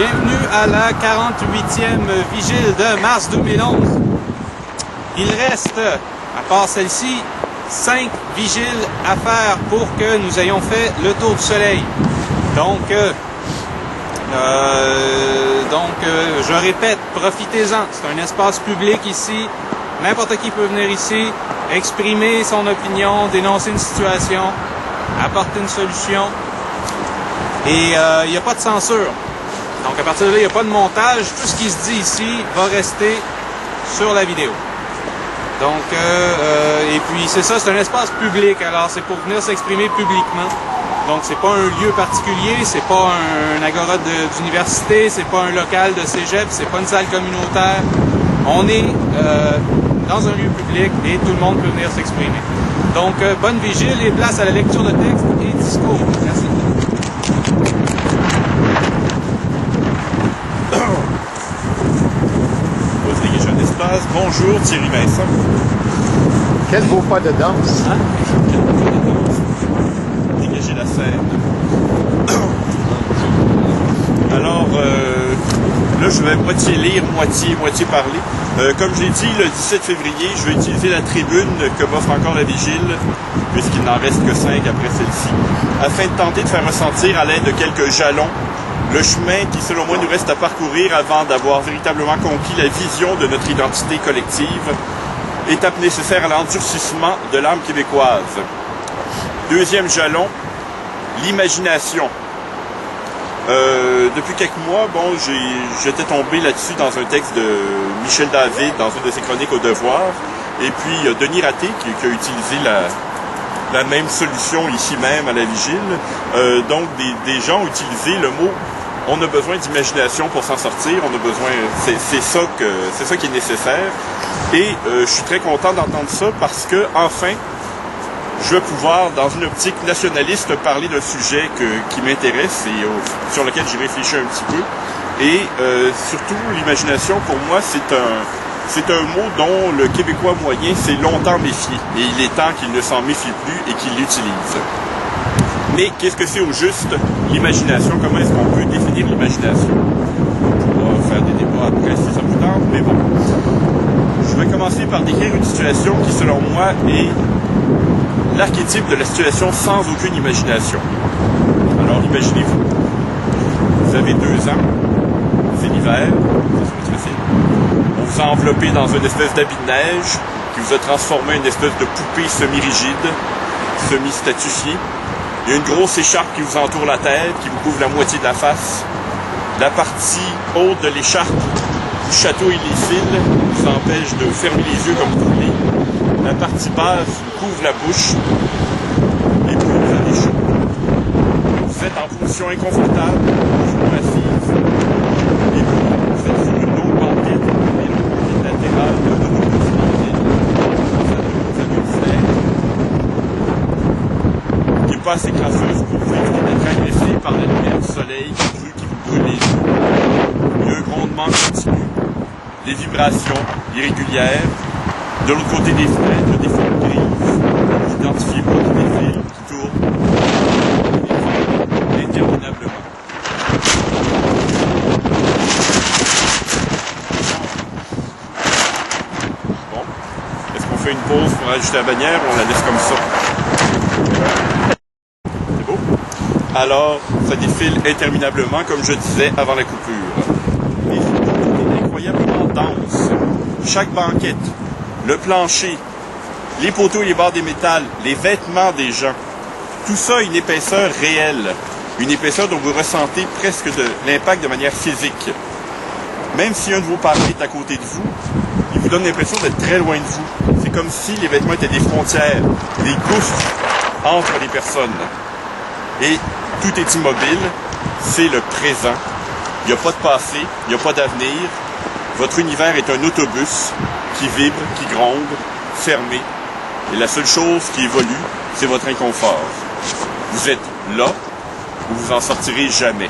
Bienvenue à la 48e vigile de mars 2011. Il reste, à part celle-ci, 5 vigiles à faire pour que nous ayons fait le tour du soleil. Donc, je répète, profitez-en. C'est un espace public ici. N'importe qui peut venir ici, exprimer son opinion, dénoncer une situation, apporter une solution. Et il n'y a pas de censure. Donc à partir de là, il n'y a pas de montage. Tout ce qui se dit ici va rester sur la vidéo. Donc, et puis c'est ça, c'est un espace public. Alors c'est pour venir s'exprimer publiquement. Donc c'est pas un lieu particulier, c'est pas un agora d'université, c'est pas un local de cégep, c'est pas une salle communautaire. On est dans un lieu public et tout le monde peut venir s'exprimer. Donc bonne vigile et place à la lecture de texte et discours. Merci. Dégager un espace. Bonjour Thierry Vincent. Quel beau pas de danse. Hein? Dégager la scène. Alors, là, je vais moitié lire, moitié parler. Comme je l'ai dit, le 17 février, je vais utiliser la tribune que m'offre encore la vigile, puisqu'il n'en reste que 5 après celle-ci, afin de tenter de faire ressentir à l'aide de quelques jalons le chemin qui, selon moi, nous reste à parcourir avant d'avoir véritablement conquis la vision de notre identité collective, étape nécessaire à l'endurcissement de l'âme québécoise. Deuxième jalon, l'imagination. Depuis quelques mois, j'étais tombé là-dessus dans un texte de Michel David, dans une de ses chroniques au Devoir, et puis Denis Raté, qui a utilisé la même solution ici même à la vigile. Donc, des gens ont utilisé le mot « on a besoin d'imagination pour s'en sortir, on a besoin... » c'est ça qui est nécessaire. Et je suis très content d'entendre ça parce que, enfin, je vais pouvoir, dans une optique nationaliste, parler d'un sujet qui m'intéresse et sur lequel j'ai réfléchi un petit peu. Et surtout, l'imagination, pour moi, c'est un mot dont le Québécois moyen s'est longtemps méfié. Et il est temps qu'il ne s'en méfie plus et qu'il l'utilise. Mais qu'est-ce que c'est au juste l'imagination? Comment est-ce qu'on peut définir l'imagination? On va faire des débats après si ça vous tente, mais bon. Je vais commencer par décrire une situation qui, selon moi, est l'archétype de la situation sans aucune imagination. Alors, imaginez-vous. Vous avez 2 ans, c'est l'hiver, ça va être facile. On vous a enveloppé dans une espèce d'habit de neige qui vous a transformé en une espèce de poupée semi-rigide, semi-statifiée. Il y a une grosse écharpe qui vous entoure la tête, qui vous couvre la moitié de la face. La partie haute de l'écharpe vous chatouille les fils, vous empêche de fermer les yeux comme vous voulez. La partie basse vous couvre la bouche. Et puis vous avez chaud. Vous êtes en position inconfortable, vous assise. Et puis vous êtes sur une longue banquette, latérale de l'autobus qui n'est pas assez crasseuse pour vous éviter d'être agressé par la lumière du soleil qui vous brûle les yeux. Il y a un grondement continu, des vibrations irrégulières. De l'autre côté des fenêtres, il y a des formes grises. Vous identifiez pas qui défilent, qui tournent, interminablement. Bon. Est-ce qu'on fait une pause pour ajuster la bannière ou on la laisse comme ça? C'est beau? Alors, ça défile interminablement, comme je disais, avant la coupure. Et c'est incroyablement dense. Chaque banquette, le plancher, les poteaux et les barres des métals, les vêtements des gens, tout ça a une épaisseur réelle, une épaisseur dont vous ressentez presque l'impact de manière physique. Même si un de vos parents est à côté de vous, il vous donne l'impression d'être très loin de vous. C'est comme si les vêtements étaient des frontières, des gouffres entre les personnes. Et tout est immobile, c'est le présent. Il n'y a pas de passé, il n'y a pas d'avenir. Votre univers est un autobus qui vibre, qui gronde, fermé. Et la seule chose qui évolue, c'est votre inconfort. Vous êtes là, ou vous en sortirez jamais.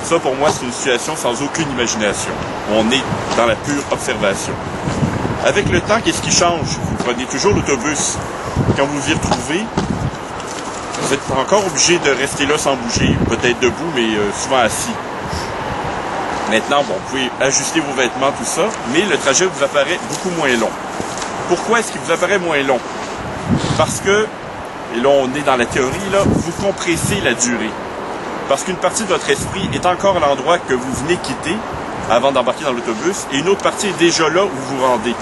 Ça, pour moi, c'est une situation sans aucune imagination. On est dans la pure observation. Avec le temps, qu'est-ce qui change? Vous prenez toujours l'autobus. Quand vous y retrouvez, vous êtes encore obligé de rester là sans bouger, peut-être debout, mais souvent assis. Maintenant, bon, vous pouvez ajuster vos vêtements, tout ça, mais le trajet vous apparaît beaucoup moins long. Pourquoi est-ce qu'il vous apparaît moins long? Parce que, et là on est dans la théorie, là, vous compressez la durée. Parce qu'une partie de votre esprit est encore à l'endroit que vous venez quitter avant d'embarquer dans l'autobus, et une autre partie est déjà là où vous vous rendez.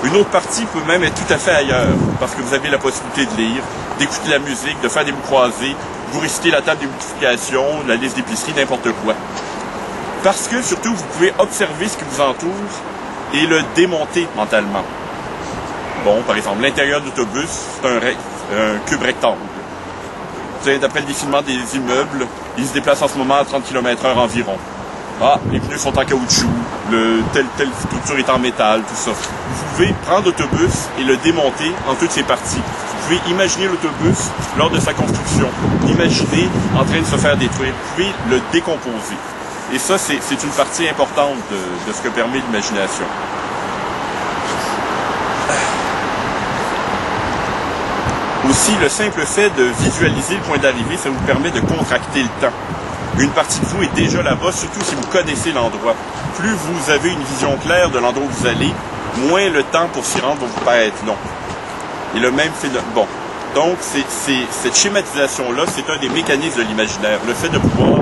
Une autre partie peut même être tout à fait ailleurs, parce que vous avez la possibilité de lire, d'écouter la musique, de faire des mots croisés, vous récitez la table des multiplications, la liste d'épicerie, n'importe quoi. Parce que, surtout, vous pouvez observer ce qui vous entoure et le démonter mentalement. Bon, par exemple, l'intérieur de l'autobus, c'est un cube rectangle. D'après le défilement des immeubles, ils se déplacent en ce moment à 30 km/h environ. Ah, les pneus sont en caoutchouc, telle structure est en métal, tout ça. Vous pouvez prendre l'autobus et le démonter en toutes ses parties. Vous pouvez imaginer l'autobus lors de sa construction. Imaginez en train de se faire détruire. Vous pouvez le décomposer. Et ça, c'est une partie importante de ce que permet l'imagination. Aussi, le simple fait de visualiser le point d'arrivée, ça vous permet de contracter le temps. Une partie de vous est déjà là-bas, surtout si vous connaissez l'endroit. Plus vous avez une vision claire de l'endroit où vous allez, moins le temps pour s'y rendre va vous paraître long. Et le même phénomène. Bon. Donc, cette schématisation-là, c'est un des mécanismes de l'imaginaire. Le fait de pouvoir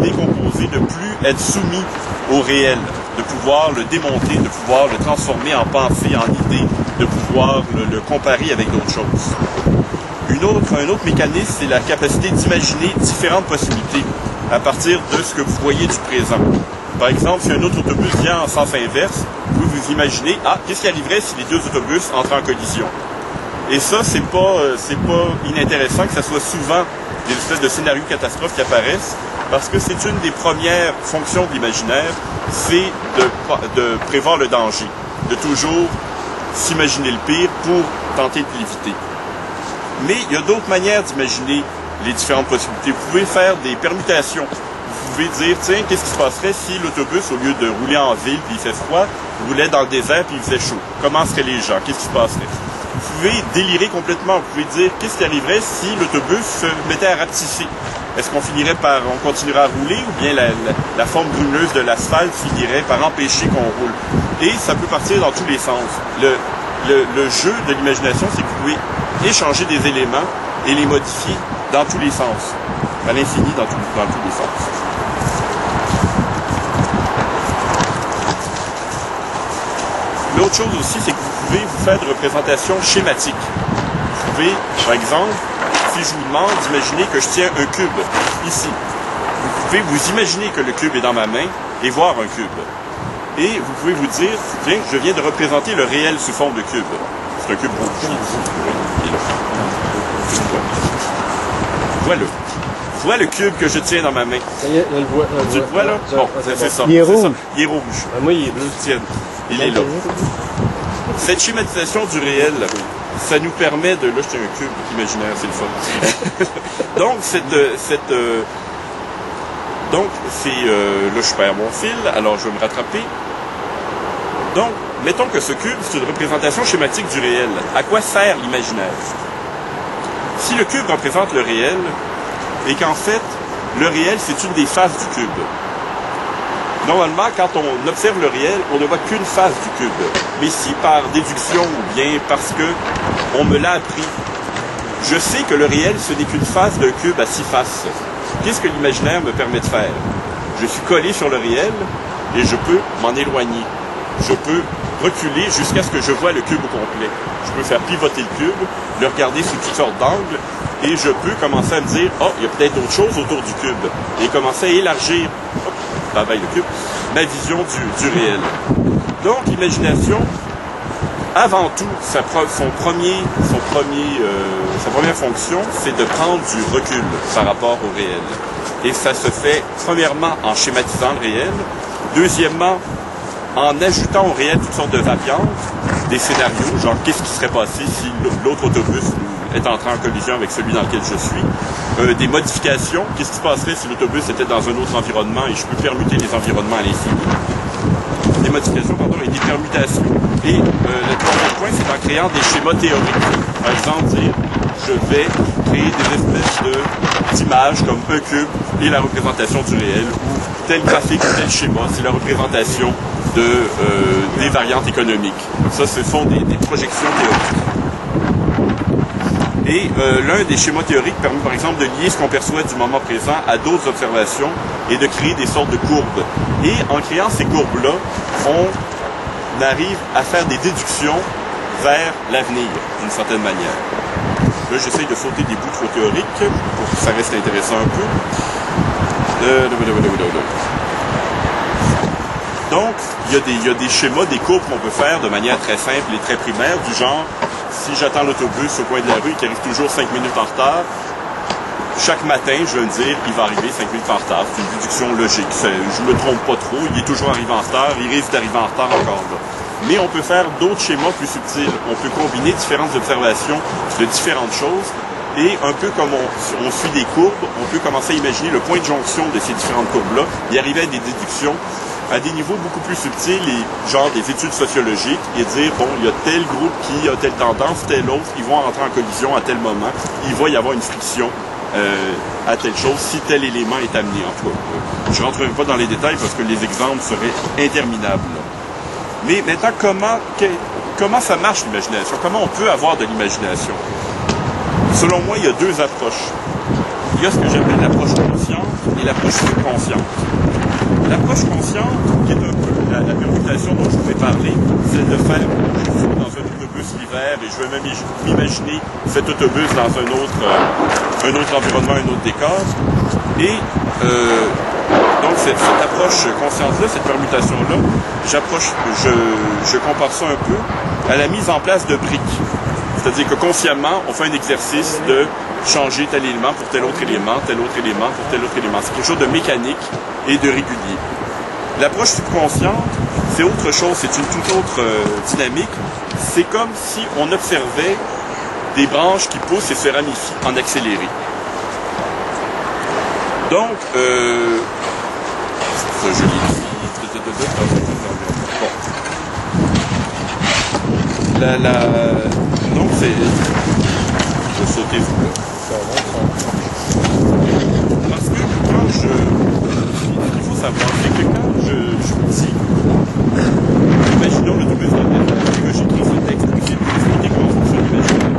décomposer, de plus être soumis au réel, de pouvoir le démonter, de pouvoir le transformer en pensée, en idée, de pouvoir le comparer avec d'autres choses. Un autre mécanisme, c'est la capacité d'imaginer différentes possibilités à partir de ce que vous voyez du présent. Par exemple, si un autre autobus vient en sens inverse, vous vous imaginez, qu'est-ce qui arriverait si les deux autobus entrent en collision? Et ça, c'est pas inintéressant que ça soit souvent des espèces de scénarios catastrophes qui apparaissent, parce que c'est une des premières fonctions de l'imaginaire, c'est de prévoir le danger, de toujours s'imaginer le pire pour tenter de l'éviter. Mais il y a d'autres manières d'imaginer les différentes possibilités. Vous pouvez faire des permutations. Vous pouvez dire, tiens, qu'est-ce qui se passerait si l'autobus, au lieu de rouler en ville puis il fait froid, roulait dans le désert puis il faisait chaud? Comment seraient les gens? Qu'est-ce qui se passerait? Vous pouvez délirer complètement. Vous pouvez dire, qu'est-ce qui arriverait si l'autobus se mettait à rapetisser? Est-ce qu'on continuerait à rouler ou bien la forme grumeuse de l'asphalte finirait par empêcher qu'on roule? Et ça peut partir dans tous les sens. Le jeu de l'imagination, c'est que vous pouvez échanger des éléments et les modifier dans tous les sens. À l'infini dans tous les sens. L'autre chose aussi, c'est que vous pouvez vous faire des représentations schématiques. Vous pouvez, par exemple, si je vous demande d'imaginer que je tiens un cube ici, vous pouvez vous imaginer que le cube est dans ma main et voir un cube. Et vous pouvez vous dire, tiens, je viens de représenter le réel sous forme de cube. C'est un cube rouge. Voilà. Vois le cube que je tiens dans ma main. Tu le vois là? Bon, c'est ça. Il est rouge. Ça. Il est rouge. Moi, il est bleu. Tiens, il est là. Cette schématisation du réel, ça nous permet de... Là, je tiens un cube imaginaire, c'est le fun. Donc, là, je perds mon fil, alors je vais me rattraper. Donc, mettons que ce cube, c'est une représentation schématique du réel. À quoi sert l'imaginaire? Si le cube représente le réel, et qu'en fait, le réel, c'est une des faces du cube. Normalement, quand on observe le réel, on ne voit qu'une face du cube. Mais si par déduction, ou bien parce que on me l'a appris, je sais que le réel, ce n'est qu'une face d'un cube à 6 faces. Qu'est-ce que l'imaginaire me permet de faire? Je suis collé sur le réel, et je peux m'en éloigner. Je peux reculer jusqu'à ce que je vois le cube au complet. Je peux faire pivoter le cube, le regarder sous toutes sortes d'angles, et je peux commencer à me dire, il y a peut-être d'autres choses autour du cube, et commencer à élargir, travaille le cube, ma vision du réel. Donc, l'imagination, avant tout, sa première fonction, c'est de prendre du recul par rapport au réel. Et ça se fait, premièrement, en schématisant le réel, deuxièmement, en ajoutant au réel toutes sortes de variantes, des scénarios, genre qu'est-ce qui serait passé si l'autre autobus est entré en collision avec celui dans lequel je suis, des modifications, qu'est-ce qui se passerait si l'autobus était dans un autre environnement et je peux permuter les environnements à l'infini. Des modifications, et des permutations. Et le troisième point, c'est en créant des schémas théoriques. Par exemple, dire, je vais créer des espèces d'images comme un cube et la représentation du réel, ou tel graphique, tel schéma, c'est la représentation des variantes économiques. Ça, ce sont des projections théoriques. Et l'un des schémas théoriques permet par exemple de lier ce qu'on perçoit du moment présent à d'autres observations et de créer des sortes de courbes. Et en créant ces courbes-là, on arrive à faire des déductions vers l'avenir, d'une certaine manière. Là, j'essaye de sauter des bouts trop théoriques pour que ça reste intéressant un peu. Donc, il y a des schémas, des courbes qu'on peut faire de manière très simple et très primaire, du genre, si j'attends l'autobus au coin de la rue et qu'il arrive toujours 5 minutes en retard, chaque matin, je vais me dire, il va arriver 5 minutes en retard. C'est une déduction logique. Je me trompe pas trop, il est toujours arrivé en retard, il risque d'arriver en retard encore là. Mais on peut faire d'autres schémas plus subtils. On peut combiner différentes observations de différentes choses. Et un peu comme on suit des courbes, on peut commencer à imaginer le point de jonction de ces différentes courbes-là et arriver à des déductions à des niveaux beaucoup plus subtils, genre des études sociologiques, et dire, bon, il y a tel groupe qui a telle tendance, tel autre, ils vont entrer en collision à tel moment, il va y avoir une friction à telle chose si tel élément est amené. En tout cas, je ne rentrerai pas dans les détails parce que les exemples seraient interminables. Mais maintenant, comment ça marche l'imagination? Comment on peut avoir de l'imagination? Selon moi, il y a deux approches. Il y a ce que j'appelle l'approche consciente et l'approche subconsciente. L'approche consciente, qui est un peu la permutation dont je voulais parler, c'est de faire, je suis dans un autobus l'hiver et je vais même m'imaginer cet autobus dans un autre environnement, un autre décor. Et donc cette approche consciente-là, cette permutation-là, je compare ça un peu à la mise en place de briques. C'est-à-dire que consciemment, on fait un exercice de changer tel élément pour tel autre élément, tel autre élément pour tel autre élément. C'est quelque chose de mécanique et de régulier. L'approche subconsciente, c'est autre chose, c'est une toute autre dynamique. C'est comme si on observait des branches qui poussent et se ramifient en accéléré. Donc, ça je l'ai dit. Bon. Donc c'est... Je vais sauter ce là. Parce que quand il faut savoir, c'est que quand je dis, imaginons l'autobus dans le que j'écris ce texte pour expliquer comment fonctionne l'imaginaire.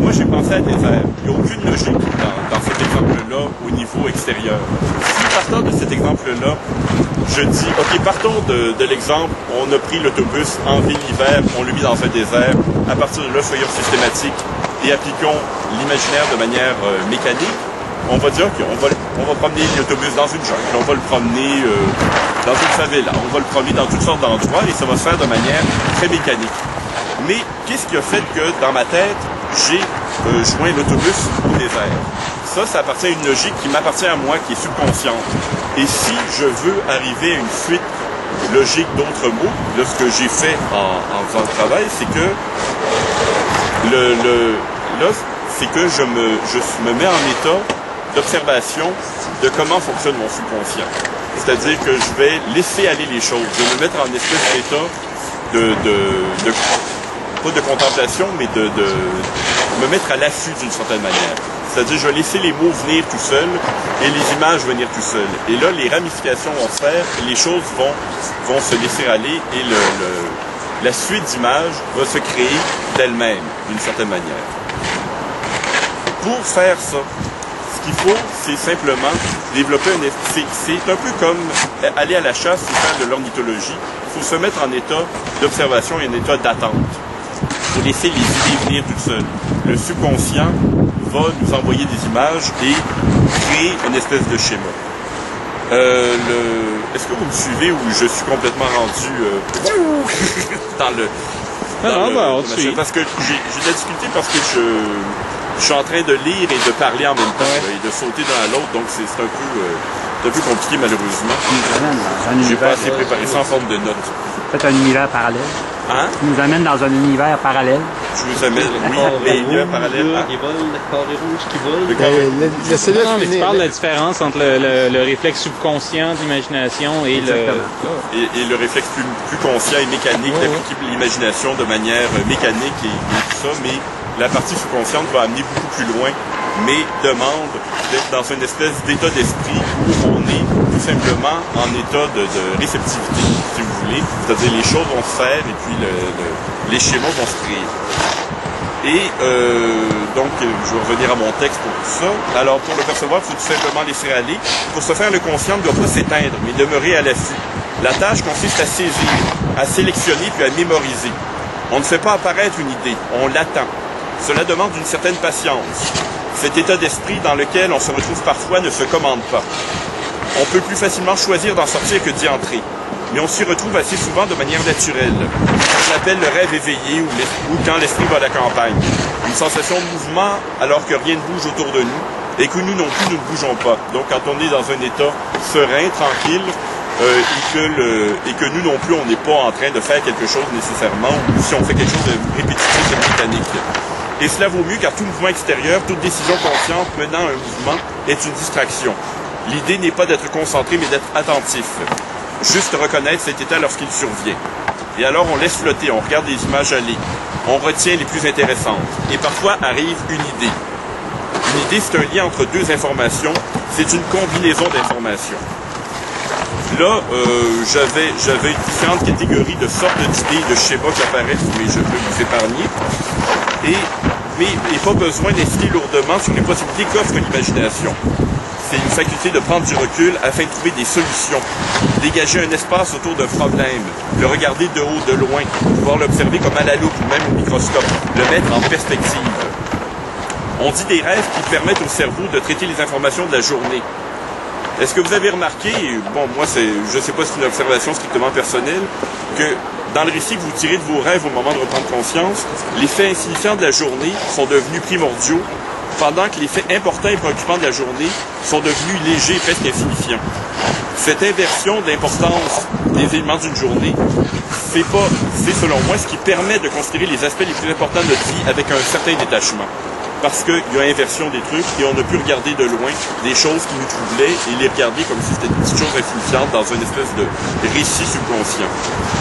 Moi, j'ai pensé à des airs. Il n'y a aucune logique dans cet exemple-là au niveau extérieur. Si partant de cet exemple-là, je dis, OK, partons de l'exemple, on a pris l'autobus en ville l'hiver, on l'a mis dans un désert. À partir de là, soyons systématiques et appliquons l'imaginaire de manière mécanique. On va dire, OK, on va promener l'autobus dans une jungle, on va le promener dans une favela, on va le promener dans toutes sortes d'endroits et ça va se faire de manière très mécanique. Mais qu'est-ce qui a fait que dans ma tête, j'ai joint l'autobus au désert? Ça appartient à une logique qui m'appartient à moi, qui est subconsciente. Et si je veux arriver à une suite logique d'autres mots, là, ce que j'ai fait en faisant le travail, c'est que je me mets en état d'observation de comment fonctionne mon subconscient. C'est-à-dire que je vais laisser aller les choses. Je vais me mettre en espèce d'état pas de contemplation, mais de me mettre à l'affût d'une certaine manière. C'est-à-dire, je vais laisser les mots venir tout seuls et les images venir tout seuls. Et là, les ramifications vont se faire, les choses vont se laisser aller et la suite d'images va se créer d'elle-même, d'une certaine manière. Pour faire ça, ce qu'il faut, c'est simplement développer c'est un peu comme aller à la chasse ou faire de l'ornithologie. Il faut se mettre en état d'observation et en état d'attente. Il faut laisser les idées venir toutes seules. Le subconscient va nous envoyer des images et créer une espèce de schéma. Est-ce que vous me suivez ou je suis complètement rendu parce que j'ai de la difficulté parce que je suis en train de lire et de parler en même temps et de sauter dans l'autre, donc c'est un peu compliqué malheureusement. J'ai pas assez préparé ça en forme de notes. Peut-être un univers parallèle. Hein? Tu nous amène dans un univers parallèle. Je vous amène, oui, mais univers parallèle. Qui vole, le carré rouge qui vole. Tu parles de la différence entre le réflexe subconscient d'imagination et le réflexe plus conscient et mécanique d'appliquer l'imagination de manière mécanique et tout ça, mais la partie subconsciente va amener beaucoup plus loin mais demande d'être dans une espèce d'état d'esprit où on est tout simplement en état de réceptivité, si vous voulez. C'est-à-dire les choses vont se faire et puis les schémas vont se créer. Et donc, je vais revenir à mon texte pour tout ça. Alors, pour le percevoir, il faut tout simplement laisser aller. Pour se faire, le conscient ne doit pas s'éteindre, mais demeurer à l'affût. La tâche consiste à saisir, à sélectionner puis à mémoriser. On ne fait pas apparaître une idée, on l'attend. Cela demande une certaine patience. Cet état d'esprit dans lequel on se retrouve parfois ne se commande pas. On peut plus facilement choisir d'en sortir que d'y entrer. Mais on s'y retrouve assez souvent de manière naturelle. On appelle le rêve éveillé ou quand l'esprit va à la campagne. Une sensation de mouvement alors que rien ne bouge autour de nous et que nous non plus nous ne bougeons pas. Donc quand on est dans un état serein, tranquille, et que nous non plus on n'est pas en train de faire quelque chose nécessairement, ou si on fait quelque chose de répétitif et mécanique. Et cela vaut mieux car tout mouvement extérieur, toute décision consciente menant à un mouvement est une distraction. L'idée n'est pas d'être concentré mais d'être attentif. Juste reconnaître cet état lorsqu'il survient. Et alors on laisse flotter, on regarde les images aller, on retient les plus intéressantes. Et parfois arrive une idée. Une idée, c'est un lien entre deux informations, c'est une combinaison d'informations. Là, j'avais différentes catégories de sortes d'idées, de schémas qui apparaissent, mais je peux vous épargner. Mais pas besoin d'insister lourdement sur les possibilités qu'offre l'imagination. C'est une faculté de prendre du recul afin de trouver des solutions, dégager un espace autour d'un problème, le regarder de haut, de loin, pouvoir l'observer comme à la loupe ou même au microscope, le mettre en perspective. On dit des rêves qui permettent au cerveau de traiter les informations de la journée. Est-ce que vous avez remarqué, bon, moi, je ne sais pas si c'est une observation strictement personnelle, que dans le récit que vous tirez de vos rêves au moment de reprendre conscience, les faits insignifiants de la journée sont devenus primordiaux, pendant que les faits importants et préoccupants de la journée sont devenus légers et presque insignifiants. Cette inversion d'importance des éléments d'une journée, c'est selon moi ce qui permet de considérer les aspects les plus importants de notre vie avec un certain détachement. Parce qu'il y a inversion des trucs et on a pu regarder de loin des choses qui nous troublaient et les regarder comme si c'était une petite chose insignifiante dans une espèce de récit subconscient.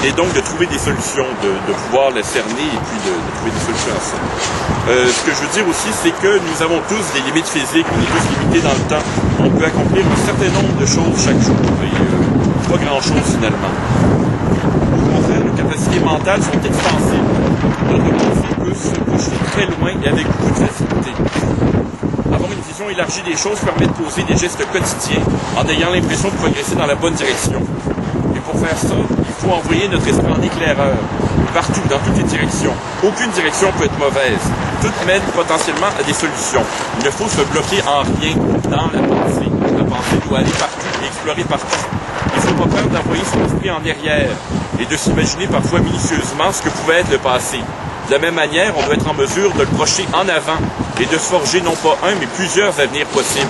Et donc de trouver des solutions, de pouvoir les cerner et puis de trouver des solutions à ça. Ce que je veux dire aussi, c'est que nous avons tous des limites physiques, on est tous limités dans le temps. On peut accomplir un certain nombre de choses chaque jour et pas grand-chose finalement. Au contraire, nos capacités mentales sont extensibles. Notre pensée peut se projeter très loin et avec beaucoup de facilité. Avoir une vision élargie des choses permet de poser des gestes quotidiens en ayant l'impression de progresser dans la bonne direction. Et pour faire ça, il faut envoyer notre esprit en éclaireur, partout, dans toutes les directions. Aucune direction peut être mauvaise. Toutes mènent potentiellement à des solutions. Il ne faut se bloquer en rien dans la pensée. La pensée doit aller partout et explorer partout. Il ne faut pas peur d'envoyer son esprit en arrière et de s'imaginer parfois minutieusement ce que pouvait être le passé. De la même manière, on doit être en mesure de le projeter en avant et de se forger non pas un, mais plusieurs avenirs possibles.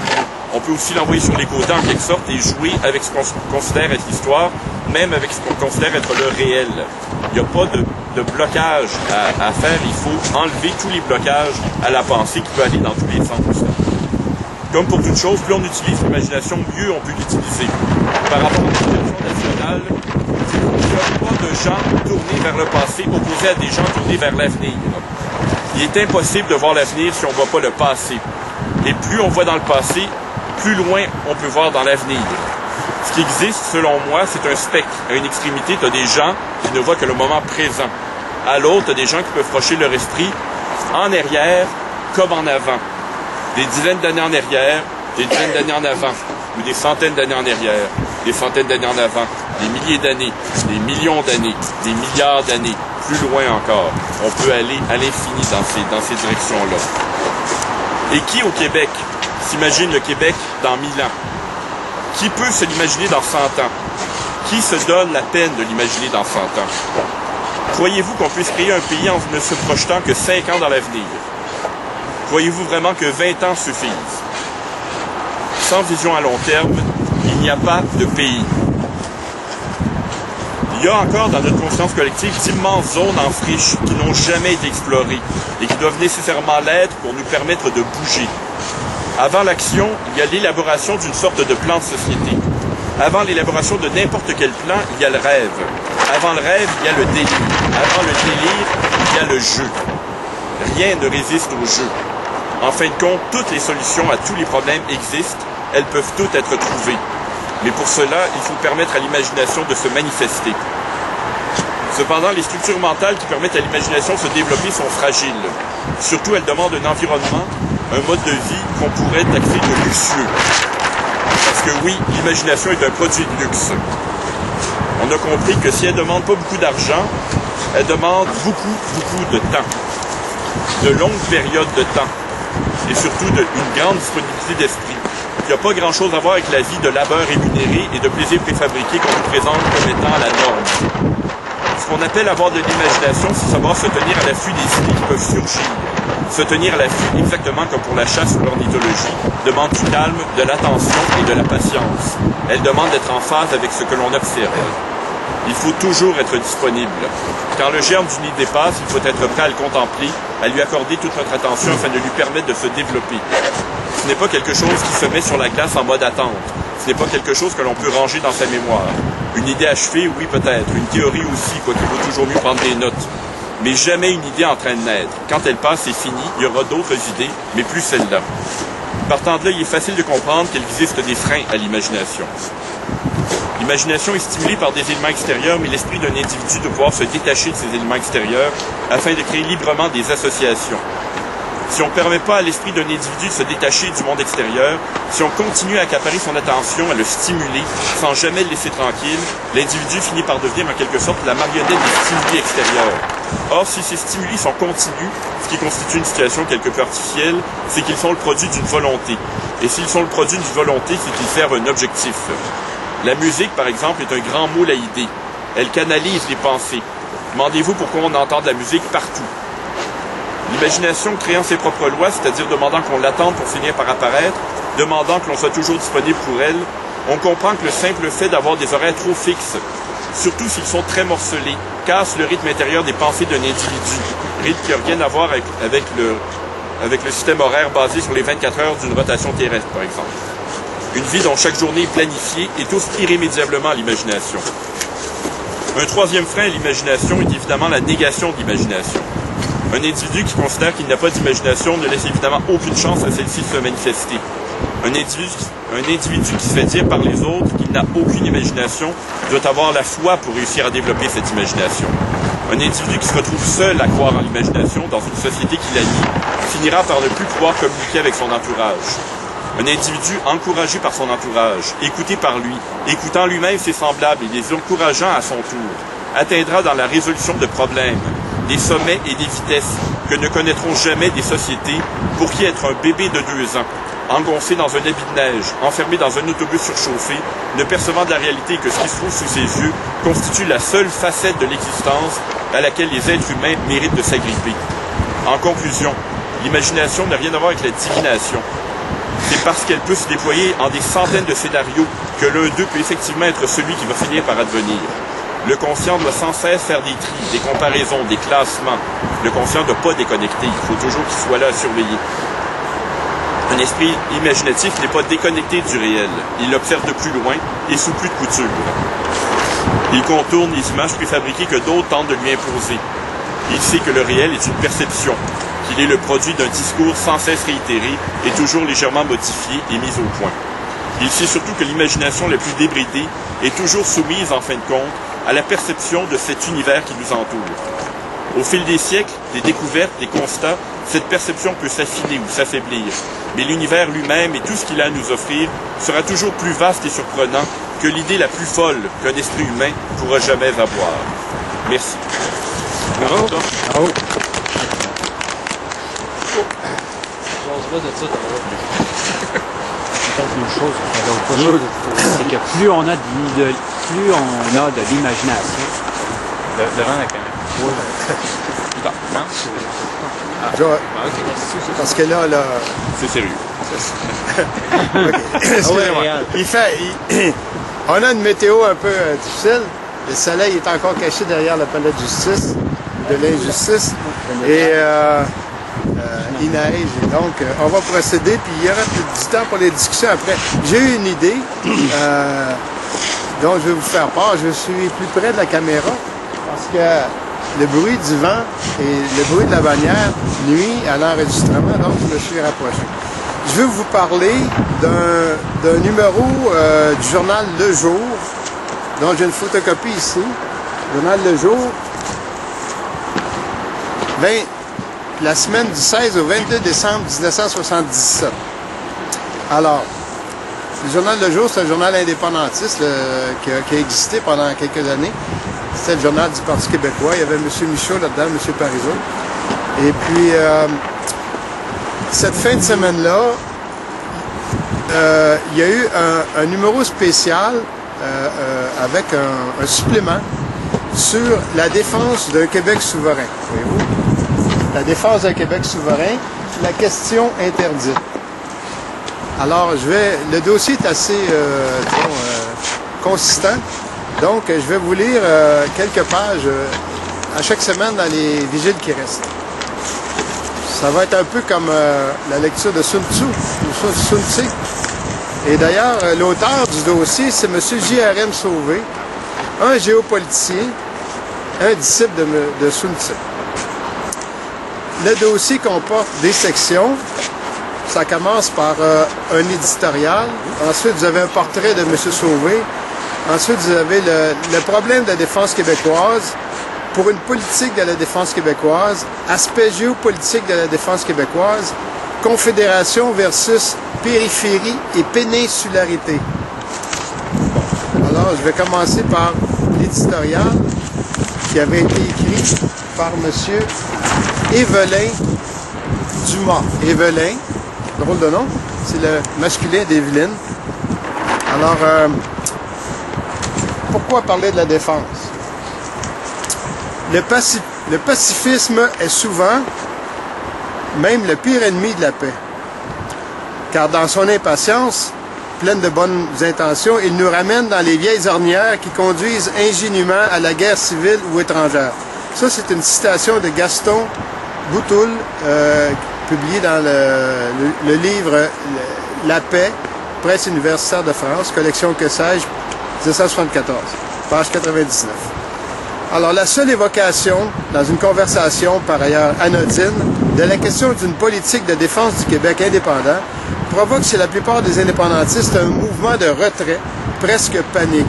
On peut aussi l'envoyer sur les côtés en quelque sorte et jouer avec ce qu'on considère être l'histoire, même avec ce qu'on considère être le réel. Il n'y a pas de blocage à faire, il faut enlever tous les blocages à la pensée qui peut aller dans tous les sens. Comme pour toute chose, plus on utilise l'imagination, mieux on peut l'utiliser. Par rapport aux situations nationales, il n'y a pas de gens tournés vers le passé opposés à des gens tournés vers l'avenir. Il est impossible de voir l'avenir si on ne voit pas le passé. Et plus on voit dans le passé, plus loin on peut voir dans l'avenir. Ce qui existe, selon moi, c'est un spectre. À une extrémité, tu as des gens qui ne voient que le moment présent. À l'autre, tu as des gens qui peuvent projeter leur esprit en arrière comme en avant. Des dizaines d'années en arrière, des dizaines d'années en avant, ou des centaines d'années en arrière, des centaines d'années en avant, des milliers d'années, des millions d'années, des milliards d'années, plus loin encore. On peut aller à l'infini dans ces directions-là. Et qui au Québec s'imagine le Québec dans 1000 ans? Qui peut se l'imaginer dans 100 ans? Qui se donne la peine de l'imaginer dans 100 ans? Croyez-vous qu'on puisse créer un pays en ne se projetant que 5 ans dans l'avenir? Croyez-vous vraiment que 20 ans suffisent? Sans vision à long terme, il n'y a pas de pays. Il y a encore dans notre conscience collective d'immenses zones en friche qui n'ont jamais été explorées et qui doivent nécessairement l'être pour nous permettre de bouger. Avant l'action, il y a l'élaboration d'une sorte de plan de société. Avant l'élaboration de n'importe quel plan, il y a le rêve. Avant le rêve, il y a le délire. Avant le délire, il y a le jeu. Rien ne résiste au jeu. En fin de compte, toutes les solutions à tous les problèmes existent, elles peuvent toutes être trouvées. Mais pour cela, il faut permettre à l'imagination de se manifester. Cependant, les structures mentales qui permettent à l'imagination de se développer sont fragiles. Surtout, elles demandent un environnement, un mode de vie qu'on pourrait taxer de luxueux. Parce que oui, l'imagination est un produit de luxe. On a compris que si elle ne demande pas beaucoup d'argent, elle demande beaucoup de temps. De longues périodes de temps. Et surtout une grande disponibilité d'esprit. Il n'y a pas grand-chose à voir avec la vie de labeur rémunéré et de plaisir préfabriqué qu'on nous présente comme étant la norme. Ce qu'on appelle avoir de l'imagination, c'est savoir se tenir à l'affût des idées qui peuvent surgir. Se tenir à l'affût, exactement comme pour la chasse ou l'ornithologie, demande du calme, de l'attention et de la patience. Elle demande d'être en phase avec ce que l'on observe. Il faut toujours être disponible. Quand le germe d'une idée passe, il faut être prêt à le contempler, à lui accorder toute notre attention afin de lui permettre de se développer. Ce n'est pas quelque chose qui se met sur la glace en mode attente. Ce n'est pas quelque chose que l'on peut ranger dans sa mémoire. Une idée achevée, oui peut-être. Une théorie aussi, quoiqu'il vaut toujours mieux prendre des notes. Mais jamais une idée en train de naître. Quand elle passe, c'est fini. Il y aura d'autres idées, mais plus celle-là. Partant de là, il est facile de comprendre qu'il existe des freins à l'imagination. L'imagination est stimulée par des éléments extérieurs, mais l'esprit d'un individu doit pouvoir se détacher de ces éléments extérieurs afin de créer librement des associations. Si on ne permet pas à l'esprit d'un individu de se détacher du monde extérieur, si on continue à accaparer son attention, à le stimuler, sans jamais le laisser tranquille, l'individu finit par devenir en quelque sorte la marionnette des stimuli extérieurs. Or, si ces stimuli sont continus, ce qui constitue une situation quelque peu artificielle, c'est qu'ils sont le produit d'une volonté. Et s'ils sont le produit d'une volonté, c'est qu'ils servent un objectif. La musique, par exemple, est un grand moule à idées. Elle canalise les pensées. Demandez-vous pourquoi on entend de la musique partout. L'imagination créant ses propres lois, c'est-à-dire demandant qu'on l'attende pour finir par apparaître, demandant que l'on soit toujours disponible pour elle, on comprend que le simple fait d'avoir des horaires trop fixes, surtout s'ils sont très morcelés, casse le rythme intérieur des pensées d'un individu, rythme qui n'a rien à voir avec le système horaire basé sur les 24 heures d'une rotation terrestre, par exemple. Une vie dont chaque journée est planifiée étouffe irrémédiablement à l'imagination. Un troisième frein à l'imagination est évidemment la négation de l'imagination. Un individu qui considère qu'il n'a pas d'imagination ne laisse évidemment aucune chance à celle-ci de se manifester. Un individu qui se fait dire par les autres qu'il n'a aucune imagination doit avoir la foi pour réussir à développer cette imagination. Un individu qui se retrouve seul à croire en l'imagination dans une société qui la nie finira par ne plus pouvoir communiquer avec son entourage. Un individu encouragé par son entourage, écouté par lui, écoutant lui-même ses semblables et les encourageant à son tour, atteindra dans la résolution de problèmes des sommets et des vitesses que ne connaîtront jamais des sociétés pour qui être un bébé de 2 ans, engoncé dans un habit de neige, enfermé dans un autobus surchauffé, ne percevant de la réalité que ce qui se trouve sous ses yeux, constitue la seule facette de l'existence à laquelle les êtres humains méritent de s'agripper. En conclusion, l'imagination n'a rien à voir avec la divination. C'est parce qu'elle peut se déployer en des centaines de scénarios que l'un d'eux peut effectivement être celui qui va finir par advenir. Le conscient doit sans cesse faire des tris, des comparaisons, des classements. Le conscient ne doit pas déconnecter, il faut toujours qu'il soit là à surveiller. Un esprit imaginatif n'est pas déconnecté du réel. Il l'observe de plus loin et sous plus de couture. Il contourne les images préfabriquées que d'autres tentent de lui imposer. Il sait que le réel est une perception, qu'il est le produit d'un discours sans cesse réitéré et toujours légèrement modifié et mis au point. Il sait surtout que l'imagination la plus débridée est toujours soumise, en fin de compte, à la perception de cet univers qui nous entoure. Au fil des siècles, des découvertes, des constats, cette perception peut s'affiner ou s'affaiblir, mais l'univers lui-même et tout ce qu'il a à nous offrir sera toujours plus vaste et surprenant que l'idée la plus folle qu'un esprit humain pourra jamais avoir. Merci. Bravo. Oh. Une chose, c'est que plus on a de l'imagination, Devant la caméra. Parce que là... C'est sérieux. Okay. Excusez-moi. On a une météo un peu difficile. Le soleil est encore caché derrière la palette de justice, de l'injustice. Et il neige. Donc, on va procéder, puis il y aura du temps pour les discussions après. J'ai eu une idée dont je vais vous faire part. Je suis plus près de la caméra parce que le bruit du vent et le bruit de la bannière nuit à l'enregistrement, donc je me suis rapproché. Je veux vous parler d'un numéro du journal Le Jour, dont j'ai une photocopie ici. Journal Le Jour. La semaine du 16 au 22 décembre 1977. Alors, le journal Le Jour, c'est un journal indépendantiste qui a existé pendant quelques années. C'était le journal du Parti québécois. Il y avait M. Michaud là-dedans, M. Parizeau. Et puis, cette fin de semaine-là, il y a eu un numéro spécial avec un supplément sur la défense d'un Québec souverain. Voyez-vous? La défense d'un Québec souverain, la question interdite. Alors, le dossier est assez consistant, donc je vais vous lire quelques pages à chaque semaine dans les vigiles qui restent. Ça va être un peu comme la lecture de Sun Tzu, ou Sun Tzu. Et d'ailleurs, l'auteur du dossier, c'est M. J.R.M. Sauvé, un géopoliticien, un disciple de Sun Tzu. Le dossier comporte des sections. Ça commence par un éditorial. Ensuite, vous avez un portrait de M. Sauvé. Ensuite, vous avez le problème de la défense québécoise pour une politique de la défense québécoise, aspect géopolitique de la défense québécoise, confédération versus périphérie et péninsularité. Alors, je vais commencer par l'éditorial qui avait été écrit par M. Evelyn Dumas. Evelyn, drôle de nom, c'est le masculin d'Evelyne. Alors, pourquoi parler de la défense? Le pacifisme est souvent même le pire ennemi de la paix. Car dans son impatience, pleine de bonnes intentions, il nous ramène dans les vieilles ornières qui conduisent ingénument à la guerre civile ou étrangère. Ça, c'est une citation de Gaston Boutoul, publié dans le livre La paix, Presse universitaire de France, collection Que sais-je, 1974, page 99. Alors, la seule évocation, dans une conversation par ailleurs anodine, de la question d'une politique de défense du Québec indépendant provoque chez la plupart des indépendantistes un mouvement de retrait, presque panique.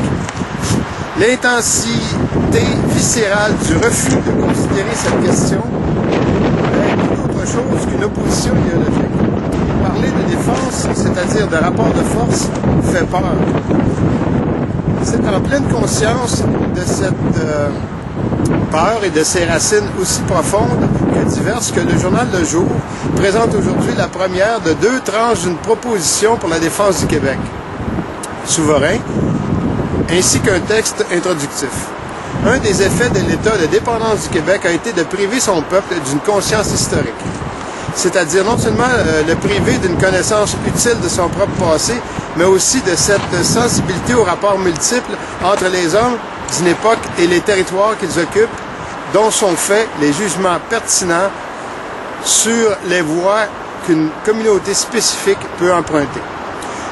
L'intensité viscérale du refus de considérer cette question est autre chose qu'une opposition idéologique. Parler de défense, c'est-à-dire de rapport de force, fait peur. C'est en pleine conscience de cette peur et de ses racines aussi profondes que diverses que le journal Le Jour présente aujourd'hui la première de 2 tranches d'une proposition pour la défense du Québec souverain, ainsi qu'un texte introductif. Un des effets de l'état de dépendance du Québec a été de priver son peuple d'une conscience historique. C'est-à-dire non seulement le priver d'une connaissance utile de son propre passé, mais aussi de cette sensibilité aux rapports multiples entre les hommes d'une époque et les territoires qu'ils occupent, dont sont faits les jugements pertinents sur les voies qu'une communauté spécifique peut emprunter.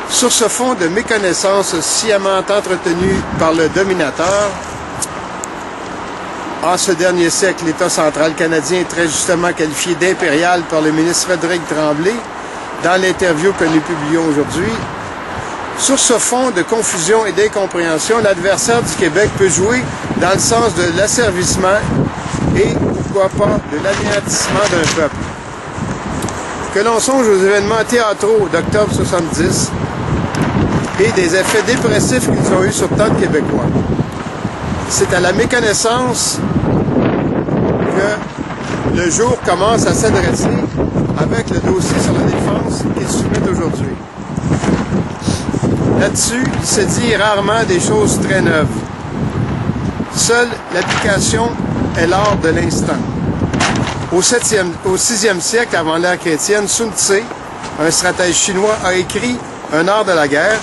Sur ce fond de méconnaissance sciemment entretenue par le dominateur, en ce dernier siècle, l'État central canadien est très justement qualifié d'impérial par le ministre Frédéric Tremblay dans l'interview que nous publions aujourd'hui. Sur ce fond de confusion et d'incompréhension, l'adversaire du Québec peut jouer dans le sens de l'asservissement et, pourquoi pas, de l'anéantissement d'un peuple. Que l'on songe aux événements théâtraux d'octobre 70 et des effets dépressifs qu'ils ont eus sur tant de Québécois. C'est à la méconnaissance que le jour commence à s'adresser avec le dossier sur la défense qu'il soumet aujourd'hui. Là-dessus, il se dit rarement des choses très neuves. Seule l'application est l'art de l'instant. Au 6e siècle avant l'ère chrétienne, Sun Tzu, un stratège chinois, a écrit un art de la guerre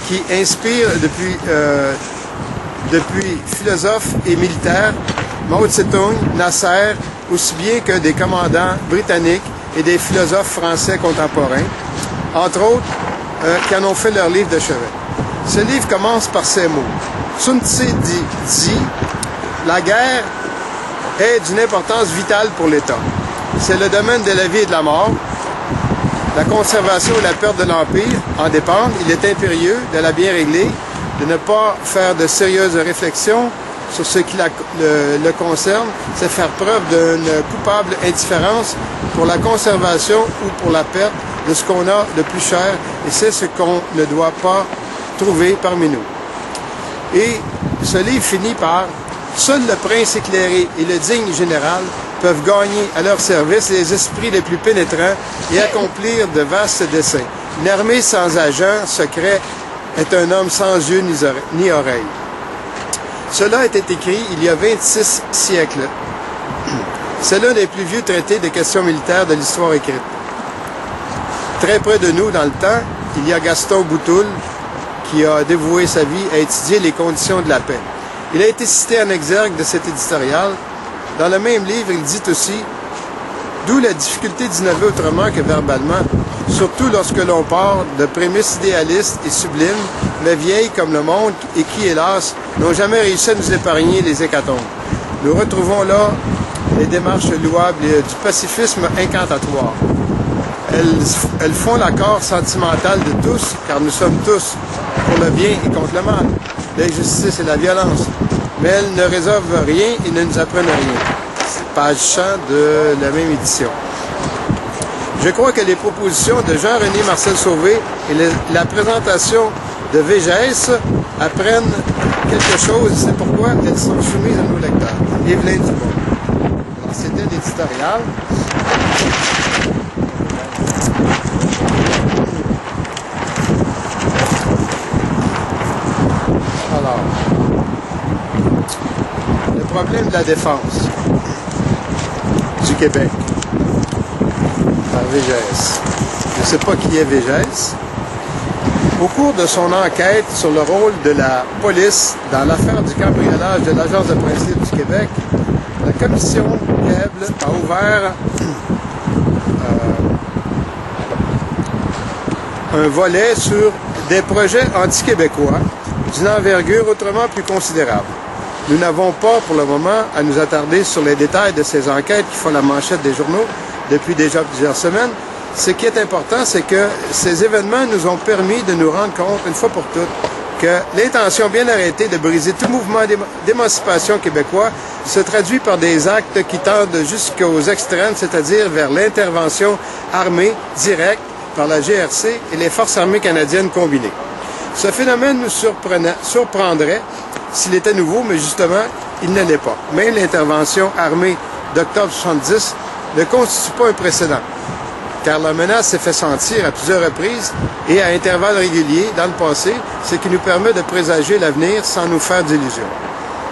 qui inspire depuis philosophes et militaires, Mao Tse-tung, Nasser, aussi bien que des commandants britanniques et des philosophes français contemporains, entre autres, qui en ont fait leur livre de chevet. Ce livre commence par ces mots. Sun Tzu dit « La guerre est d'une importance vitale pour l'État. C'est le domaine de la vie et de la mort. La conservation et la perte de l'Empire en dépendent. Il est impérieux de la bien régler, de ne pas faire de sérieuses réflexions sur ce qui le concerne, c'est faire preuve d'une coupable indifférence pour la conservation ou pour la perte de ce qu'on a de plus cher, et c'est ce qu'on ne doit pas trouver parmi nous. Et ce livre finit par « Seul le prince éclairé et le digne général peuvent gagner à leur service les esprits les plus pénétrants et accomplir de vastes desseins. Une armée sans agent secret est un homme sans yeux ni oreilles. » Cela a été écrit il y a 26 siècles. C'est l'un des plus vieux traités de questions militaires de l'histoire écrite. Très près de nous, dans le temps, il y a Gaston Boutoul qui a dévoué sa vie à étudier les conditions de la paix. Il a été cité en exergue de cet éditorial. Dans le même livre, il dit aussi « D'où la difficulté d'innover autrement que verbalement, surtout lorsque l'on part de prémices idéalistes et sublimes, mais vieilles comme le monde et qui, hélas, n'ont jamais réussi à nous épargner les hécatombes. Nous retrouvons là les démarches louables du pacifisme incantatoire. Elles font l'accord sentimental de tous, car nous sommes tous pour le bien et contre le mal, l'injustice et la violence. Mais elles ne résolvent rien et ne nous apprennent rien. » Page 100 de la même édition. Je crois que les propositions de Jean-René Marcel Sauvé et la présentation de VGS apprennent quelque chose, c'est pourquoi elles sont soumises à nos lecteurs. Evelyn Dubois. Alors, c'était l'éditorial. Alors, le problème de la défense du Québec par VGS. Je ne sais pas qui est VGS. Au cours de son enquête sur le rôle de la police dans l'affaire du cambriolage de l'Agence de police libre du Québec, la commission Kebble a ouvert un volet sur des projets anti-québécois d'une envergure autrement plus considérable. Nous n'avons pas, pour le moment, à nous attarder sur les détails de ces enquêtes qui font la manchette des journaux depuis déjà plusieurs semaines. Ce qui est important, c'est que ces événements nous ont permis de nous rendre compte, une fois pour toutes, que l'intention bien arrêtée de briser tout mouvement d'émancipation québécois se traduit par des actes qui tendent jusqu'aux extrêmes, c'est-à-dire vers l'intervention armée directe par la GRC et les forces armées canadiennes combinées. Ce phénomène nous surprendrait s'il était nouveau, mais justement, il ne l'est pas. Même l'intervention armée d'octobre 70 ne constitue pas un précédent, car la menace s'est fait sentir à plusieurs reprises et à intervalles réguliers dans le passé, ce qui nous permet de présager l'avenir sans nous faire d'illusions.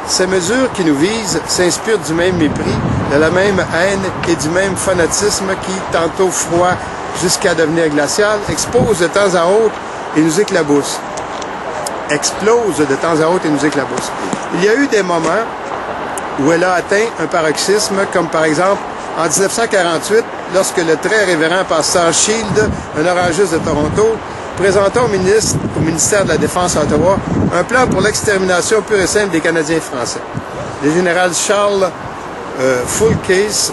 Ces mesures qui nous visent s'inspirent du même mépris, de la même haine et du même fanatisme qui, tantôt froid jusqu'à devenir glacial, explose de temps à autre et nous éclabousse. Il y a eu des moments où elle a atteint un paroxysme, comme par exemple en 1948, lorsque le très révérend pasteur Shield, un orangiste de Toronto, présenta au ministère de la Défense à Ottawa un plan pour l'extermination pure et simple des Canadiens français. Le général Charles Foulcase,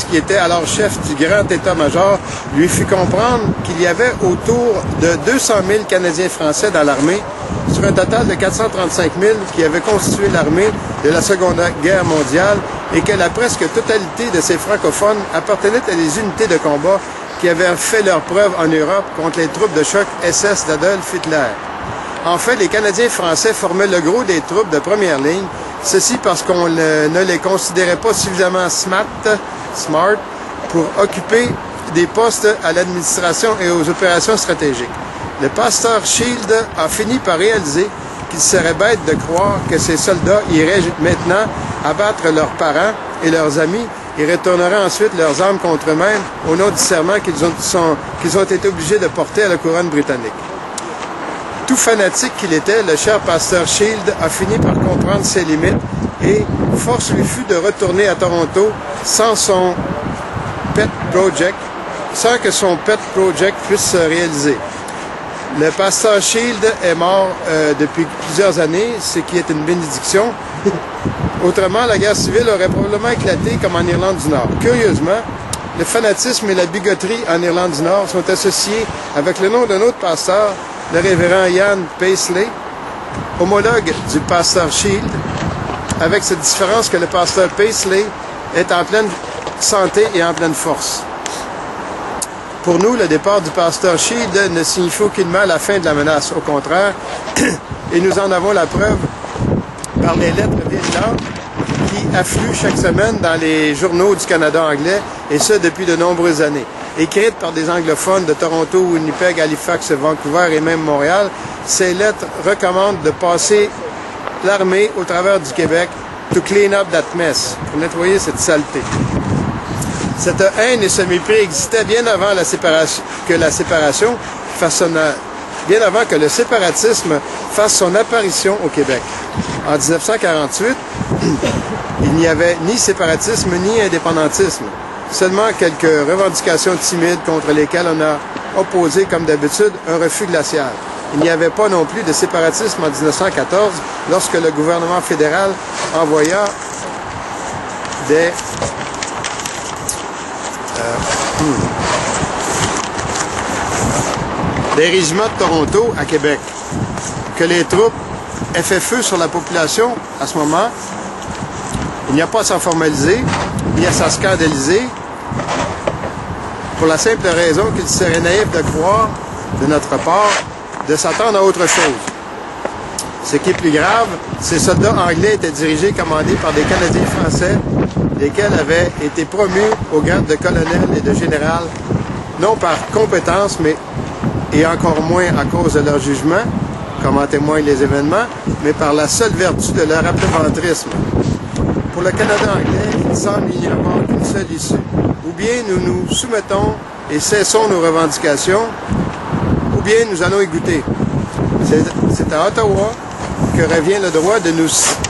qui était alors chef du grand état-major, lui fit comprendre qu'il y avait autour de 200 000 Canadiens français dans l'armée, sur un total de 435 000 qui avaient constitué l'armée de la Seconde Guerre mondiale, et que la presque totalité de ces francophones appartenaient à des unités de combat qui avaient fait leur preuve en Europe contre les troupes de choc SS d'Adolf Hitler. En fait, les Canadiens français formaient le gros des troupes de première ligne, ceci parce qu'on ne les considérait pas suffisamment smart pour occuper des postes à l'administration et aux opérations stratégiques. Le pasteur Shield a fini par réaliser qu'il serait bête de croire que ces soldats iraient maintenant abattre leurs parents et leurs amis et retourneraient ensuite leurs armes contre eux-mêmes au nom du serment qu'ils ont été obligés de porter à la couronne britannique. Tout fanatique qu'il était, le cher pasteur Shield a fini par comprendre ses limites et force lui fut de retourner à Toronto sans que son pet project puisse se réaliser. Le pasteur Shield est mort depuis plusieurs années, ce qui est une bénédiction. Autrement, la guerre civile aurait probablement éclaté comme en Irlande du Nord. Curieusement, le fanatisme et la bigoterie en Irlande du Nord sont associés avec le nom d'un autre pasteur, le révérend Ian Paisley, homologue du pasteur Shield, avec cette différence que le pasteur Paisley est en pleine santé et en pleine force. Pour nous, le départ du pasteur Shield ne signifie aucunement la fin de la menace. Au contraire, et nous en avons la preuve par les lettres virulentes qui affluent chaque semaine dans les journaux du Canada anglais, et ce depuis de nombreuses années. Écrites par des anglophones de Toronto, Winnipeg, Halifax, Vancouver et même Montréal, ces lettres recommandent de passer l'armée au travers du Québec to clean up that mess, pour nettoyer cette saleté. Cette haine et ce mépris existaient bien avant la séparation, bien avant que le séparatisme fasse son apparition au Québec. En 1948, il n'y avait ni séparatisme ni indépendantisme, seulement quelques revendications timides contre lesquelles on a opposé, comme d'habitude, un refus glacial. Il n'y avait pas non plus de séparatisme en 1914, lorsque le gouvernement fédéral envoya des régiments de Toronto à Québec. Que les troupes aient fait feu sur la population à ce moment, il n'y a pas à s'en formaliser, ni à s'en scandaliser, pour la simple raison qu'il serait naïf de croire, de notre part, de s'attendre à autre chose. Ce qui est plus grave, ces soldats anglais étaient dirigés, commandés par des Canadiens français, lesquels avaient été promus au grade de colonel et de général, non par compétence, et encore moins à cause de leur jugement, comme en témoignent les événements, mais par la seule vertu de leur apléventrisme. Pour le Canada anglais, il semble qu'il n'y avoir qu'une seule issue. Ou bien nous nous soumettons et cessons nos revendications, ou bien nous allons y goûter. C'est à Ottawa que revient le droit de nous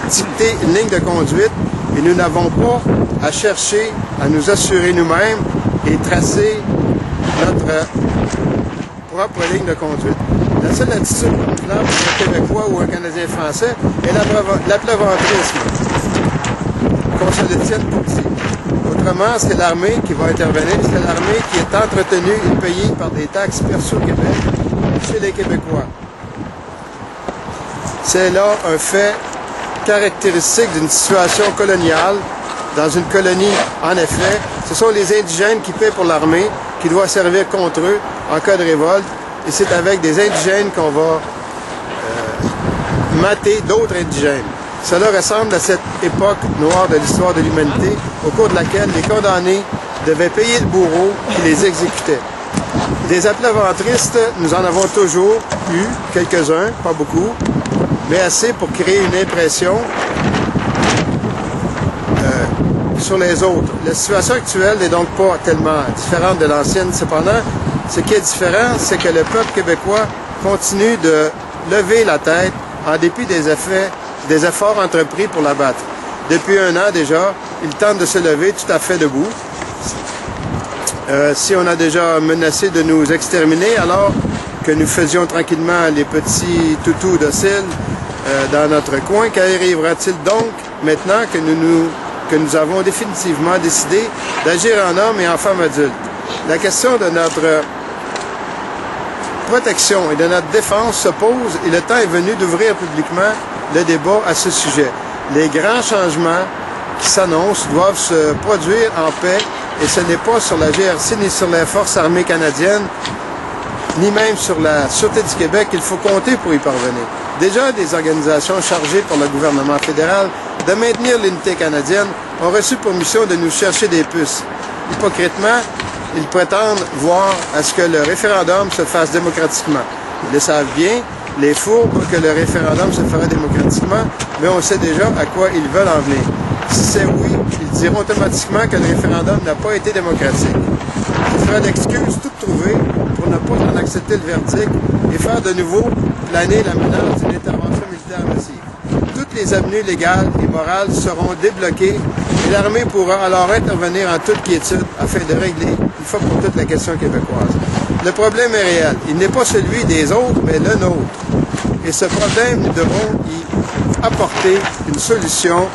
dicter une ligne de conduite, et nous n'avons pas à chercher à nous assurer nous-mêmes et tracer notre propre ligne de conduite. La seule attitude pour un Québécois ou un Canadien français est l'apléventrisme, qu'on se le tienne pour dit. Autrement, c'est l'armée qui va intervenir, c'est l'armée qui est entretenue et payée par des taxes perçues au Québec chez les Québécois. C'est là un fait caractéristique d'une situation coloniale. Dans une colonie, en effet, ce sont les indigènes qui paient pour l'armée, qui doit servir contre eux en cas de révolte, et c'est avec des indigènes qu'on va mater d'autres indigènes. Cela ressemble à cette époque noire de l'histoire de l'humanité, au cours de laquelle les condamnés devaient payer le bourreau qui les exécutait. Des apléventristes, nous en avons toujours eu, quelques-uns, pas beaucoup, mais assez pour créer une impression sur les autres. La situation actuelle n'est donc pas tellement différente de l'ancienne. Cependant, ce qui est différent, c'est que le peuple québécois continue de lever la tête en dépit des efforts entrepris pour l'abattre. Depuis un an déjà, il tente de se lever tout à fait debout. Si on a déjà menacé de nous exterminer, alors que nous faisions tranquillement les petits toutous dociles dans notre coin, qu'arrivera-t-il donc maintenant que nous avons définitivement décidé d'agir en homme et en femme adulte? La question de notre protection et de notre défense se pose et le temps est venu d'ouvrir publiquement le débat à ce sujet. Les grands changements qui s'annoncent doivent se produire en paix et ce n'est pas sur la GRC ni sur les forces armées canadiennes ni même sur la Sûreté du Québec qu'il faut compter pour y parvenir. Déjà, des organisations chargées par le gouvernement fédéral de maintenir l'unité canadienne ont reçu pour mission de nous chercher des puces. Hypocritement, ils prétendent voir à ce que le référendum se fasse démocratiquement. Ils le savent bien, les fourbes, que le référendum se fera démocratiquement, mais on sait déjà à quoi ils veulent en venir. Si c'est oui, ils diront automatiquement que le référendum n'a pas été démocratique. Ce sera l'excuse toute trouvée pour ne pas en accepter le verdict et faire de nouveau planer la menace d'une intervention militaire massive. Toutes les avenues légales et morales seront débloquées et l'armée pourra alors intervenir en toute quiétude afin de régler, une fois pour toutes, la question québécoise. Le problème est réel. Il n'est pas celui des autres, mais le nôtre. Et ce problème, nous devons y apporter une solution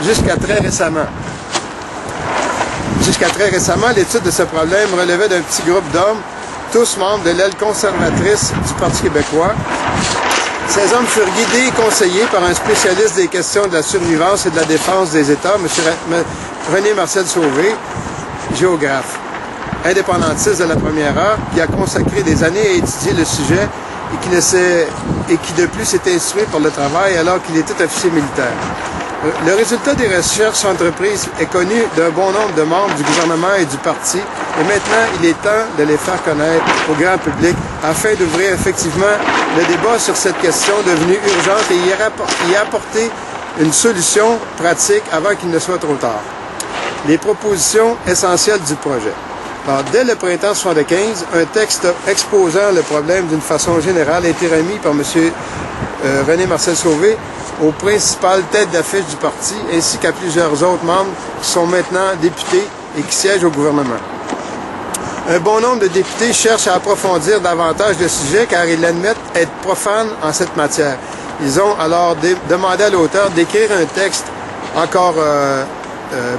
jusqu'à très récemment. Jusqu'à très récemment, l'étude de ce problème relevait d'un petit groupe d'hommes, tous membres de l'aile conservatrice du Parti québécois. Ces hommes furent guidés et conseillés par un spécialiste des questions de la survivance et de la défense des États, M. René Marcel Sauvé, géographe, indépendantiste de la première heure, qui a consacré des années à étudier le sujet et qui de plus s'est instruit pour le travail alors qu'il était officier militaire. Le résultat des recherches entreprises est connu d'un bon nombre de membres du gouvernement et du parti, et maintenant il est temps de les faire connaître au grand public afin d'ouvrir effectivement le débat sur cette question devenue urgente et y apporter une solution pratique avant qu'il ne soit trop tard. Les propositions essentielles du projet. Alors, dès le printemps 1975, un texte exposant le problème d'une façon générale a été remis par M. René Marcel Sauvé aux principales têtes d'affiche du parti, ainsi qu'à plusieurs autres membres qui sont maintenant députés et qui siègent au gouvernement. Un bon nombre de députés cherchent à approfondir davantage le sujet car ils admettent être profanes en cette matière. Ils ont alors demandé à l'auteur d'écrire un texte encore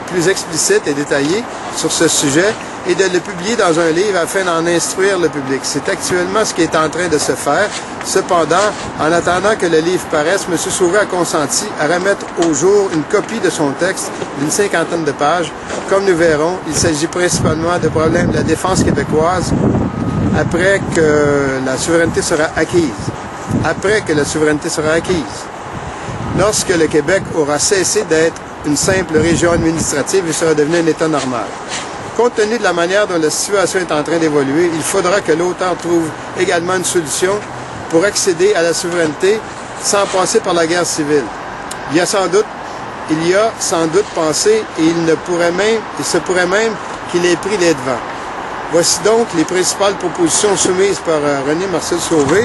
plus explicite et détaillé sur ce sujet et de le publier dans un livre afin d'en instruire le public. C'est actuellement ce qui est en train de se faire. Cependant, en attendant que le livre paraisse, M. Sauvé a consenti à remettre au jour une copie de son texte d'une 50aine de pages. Comme nous verrons, il s'agit principalement de problèmes de la défense québécoise après que la souveraineté sera acquise. Après que la souveraineté sera acquise. Lorsque le Québec aura cessé d'être une simple région administrative, il sera devenu un État normal. Compte tenu de la manière dont la situation est en train d'évoluer, il faudra que l'auteur trouve également une solution pour accéder à la souveraineté sans passer par la guerre civile. Il y a sans doute pensé et il se pourrait même qu'il ait pris les devants. Voici donc les principales propositions soumises par René Marcel Sauvé